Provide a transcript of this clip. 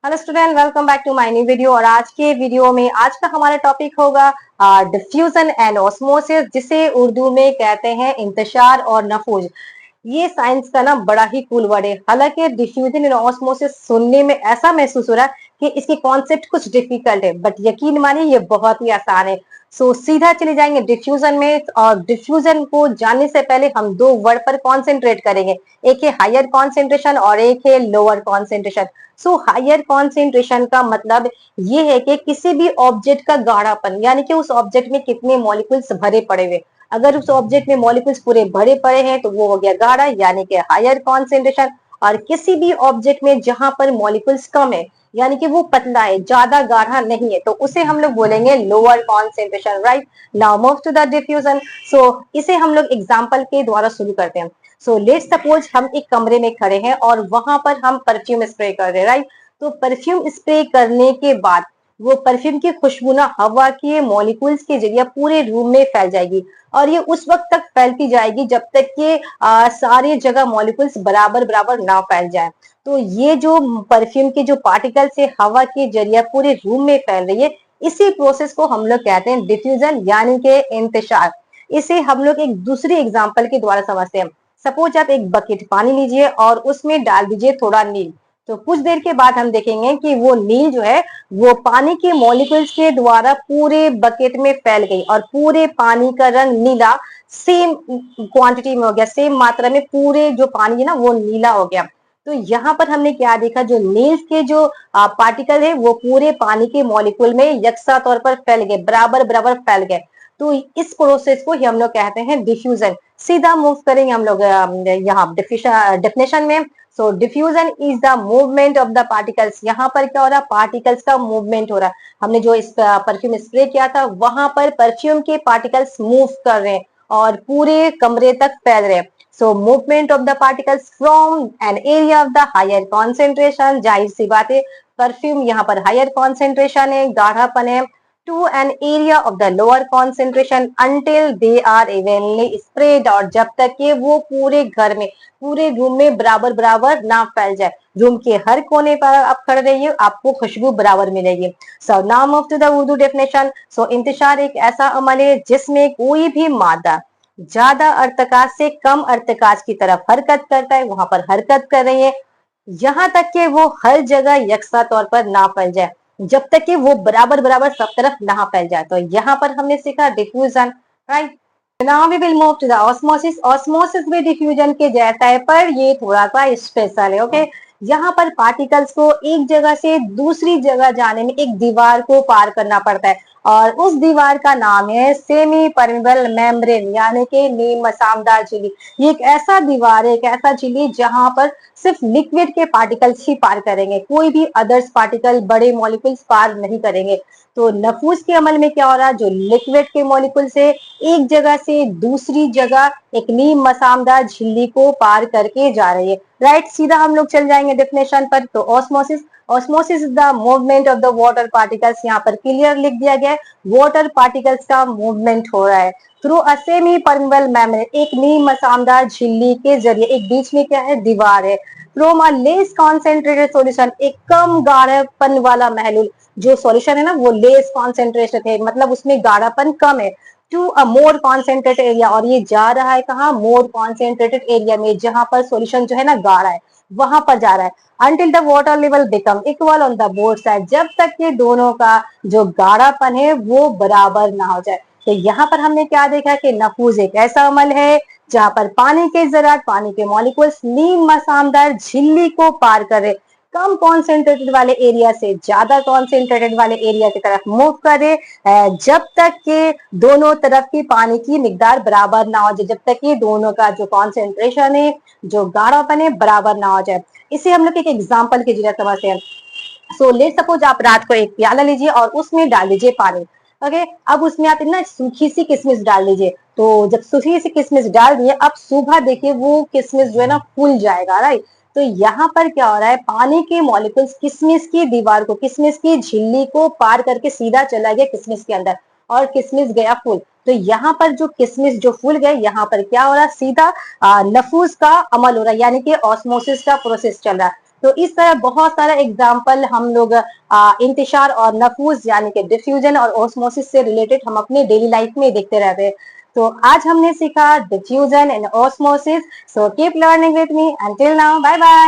Hello student, welcome back to my new video. और आज के वीडियो में आज का हमारा टॉपिक होगा डिफ्यूजन एंड ऑस्मोसिस, जिसे उर्दू में कहते हैं इंतशार और नफूज। ये साइंस का ना बड़ा ही कूल वर्ड है। हालांकि डिफ्यूजन एंड ऑस्मोसिस सुनने में ऐसा महसूस हो रहा है कि इसकी कॉन्सेप्ट कुछ डिफिकल्ट है, बट यकीन मानिए ये बहुत ही आसान है। सीधा चले जाएंगे डिफ्यूजन में। और डिफ्यूजन को जानने से पहले हम दो वर्ड पर कॉन्सेंट्रेट करेंगे। एक है हायर कॉन्सेंट्रेशन और एक है लोअर कॉन्सेंट्रेशन। हायर कॉन्सेंट्रेशन का मतलब ये है कि किसी भी ऑब्जेक्ट का गाढ़ापन, यानी कि उस ऑब्जेक्ट में कितने मॉलिक्यूल्स भरे पड़े हुए। अगर उस ऑब्जेक्ट में मॉलिक्यूल्स पूरे भरे पड़े हैं तो वो हो गया गाढ़ा, यानी कि हायर कॉन्सेंट्रेशन। और किसी भी ऑब्जेक्ट में जहां पर मॉलिक्यूल्स कम है, यानी कि वो पतला है, ज्यादा गाढ़ा नहीं है, तो उसे हम लोग बोलेंगे lower concentration. Right, now move to the diffusion. इसे हम लोग एग्जाम्पल के द्वारा शुरू करते हैं। लेट्स सपोज हम एक कमरे में खड़े हैं और वहां पर हम परफ्यूम स्प्रे कर रहे हैं। राइट, तो परफ्यूम स्प्रे करने के बाद वो परफ्यूम की खुशबू ना हवा के मॉलिक्यूल्स के जरिए पूरे रूम में फैल जाएगी। और ये उस वक्त तक फैलती जाएगी जब तक कि सारी जगह मॉलिक्यूल्स बराबर बराबर ना फैल जाए। तो ये जो परफ्यूम के जो पार्टिकल्स है हवा के जरिए पूरे रूम में फैल रही है, इसी प्रोसेस को हम लोग कहते हैं डिफ्यूजन, यानी कि इंतशार। इसे हम लोग एक दूसरी एग्जाम्पल के द्वारा समझते हैं। सपोज आप एक बकेट पानी लीजिए और उसमें डाल दीजिए थोड़ा नील। तो कुछ देर के बाद हम देखेंगे कि वो नील जो है वो पानी के मॉलिक्यूल्स के द्वारा पूरे बकेट में फैल गई और पूरे पानी का रंग नीला सेम क्वांटिटी में हो गया, सेम मात्रा में पूरे जो पानी है ना वो नीला हो गया। तो यहाँ पर हमने क्या देखा, जो नील के जो पार्टिकल है वो पूरे पानी के मॉलिक्यूल में यकसा तौर पर फैल गए, बराबर बराबर फैल गए। तो इस प्रोसेस को ही हम लोग कहते हैं डिफ्यूजन। सीधा मूव करेंगे हम लोग यहाँ डेफिनेशन में। Diffusion is the movement of the particles. यहाँ पर क्या हो रहा है, पार्टिकल्स का मूवमेंट हो रहा है। हमने जो इस परफ्यूम स्प्रे किया था वहां पर परफ्यूम के पार्टिकल्स मूव कर रहे हैं और पूरे कमरे तक फैल रहे हैं। Movement of the particles from an area of the higher concentration. जाहिर सी बात है, परफ्यूम यहाँ पर हायर कॉन्सेंट्रेशन है, गाढ़ापन है, to an area of the lower concentration until they are evenly spread। और जब तक कि वो पूरे घर में, पूरे रूम में बराबर बराबर ना फैल जाए। रूम के हर कोने पर आप खड़े रहिए, आपको खुशबू बराबर मिलेगी। Now move to the Urdu definition. इंतशार एक ऐसा अमल है जिसमें कोई भी मादा ज्यादा अर्तकाज से कम अर्तकाज की तरफ हरकत करता है, वहां पर हरकत कर रही है, यहाँ तक कि वो हर जगह यकसा तौर पर ना फैल जाए, जब तक कि वो बराबर बराबर सब तरफ ना फैल जाए। तो यहाँ पर हमने सीखा diffusion. Right, now we will move to the osmosis. Osmosis भी डिफ्यूजन के जैसा है, पर ये थोड़ा सा स्पेशल है। ओके, यहाँ पर पार्टिकल्स को एक जगह से दूसरी जगह जाने में एक दीवार को पार करना पड़ता है, और उस दीवार का नाम है सेमी परमेबल मेम्ब्रेन, यानी कि नीम मसामदार झिल्ली। ये एक ऐसा दीवार है, एक ऐसा झिल्ली जहां पर सिर्फ लिक्विड के पार्टिकल्स ही पार करेंगे, कोई भी अदर्स पार्टिकल, बड़े मॉलिक्यूल्स पार नहीं करेंगे। तो नफूस के अमल में क्या हो रहा है, जो लिक्विड के मॉलिक्यूल से एक जगह से दूसरी जगह एक नीम मसामदार झिल्ली को पार करके जा रही है। राइट, सीधा हम लोग चल जाएंगे डेफिनेशन पर। तो osmosis, osmosis is the movement of the water particles. यहाँ पर क्लियर लिख दिया गया है, वाटर पार्टिकल्स का मूवमेंट हो रहा है through a semi permeable membrane, एक नीम मसामदार झिल्ली के जरिए। एक बीच में क्या है, दीवार है। From a less concentrated solution, एक कम गाढ़ापन वाला महलूल। जो सॉल्यूशन है ना वो लेस कॉन्सेंट्रेटेड है, मतलब उसमें गाढ़ापन कम है, to a more concentrated area. और ये जा रहा है कहाँ, मोर कॉन्सेंट्रेटेड एरिया में, जहां पर सॉल्यूशन जो है ना गाढ़ा है वहां पर जा रहा है। Until the water level become equal on the both side, जब तक ये दोनों का जो गाढ़ापन है वो बराबर ना हो जाए। तो यहाँ पर हमने क्या देखा कि नफूज एक ऐसा अमल है जहां पर पानी के जरात, पानी के मॉलिक्यूल्स नीम मसामदार झिल्ली को पार करे, कम कॉन्सेंट्रेटेड वाले एरिया से ज्यादा कॉन्सेंट्रेटेड वाले एरिया की तरफ मूव करे, जब तक कि दोनों तरफ की पानी की मिकदार बराबर ना हो जाए, जब तक कि दोनों का जो कॉन्सेंट्रेशन है, जो गाढ़ापन है, बराबर ना हो जाए। इसे हम लोग एक एग्जाम्पल के जरिए समझते हैं। लेट सपोज आप रात को एक प्याला लीजिए और उसमें डाल दीजिए पानी। ओके, अब उसमें आप ना सूखी सी किशमिश डाल दीजिए। तो जब सूखी सी किशमिश डाल दिए, अब सुबह देखिए वो किशमिश जो है ना फूल जाएगा। राइट, तो यहाँ पर क्या हो रहा है, पानी के मॉलिक्यूल्स किशमिश की दीवार को, किशमिश की झिल्ली को पार करके सीधा चला गया किशमिश के अंदर। और किसमिस गया फूल। तो यहाँ पर जो किसमिस जो फूल गए, यहाँ पर क्या हो रहा है, सीधा नफूस का अमल हो रहा है, यानी कि ऑस्मोसिस का प्रोसेस चल रहा है। तो इस तरह बहुत सारा एग्जाम्पल हम लोग इंतशार और नफूस यानी कि डिफ्यूजन और ऑस्मोसिस से रिलेटेड हम अपने डेली लाइफ में देखते रहते हैं। तो आज हमने सीखा diffusion and osmosis. So keep learning with me. Until now, bye bye.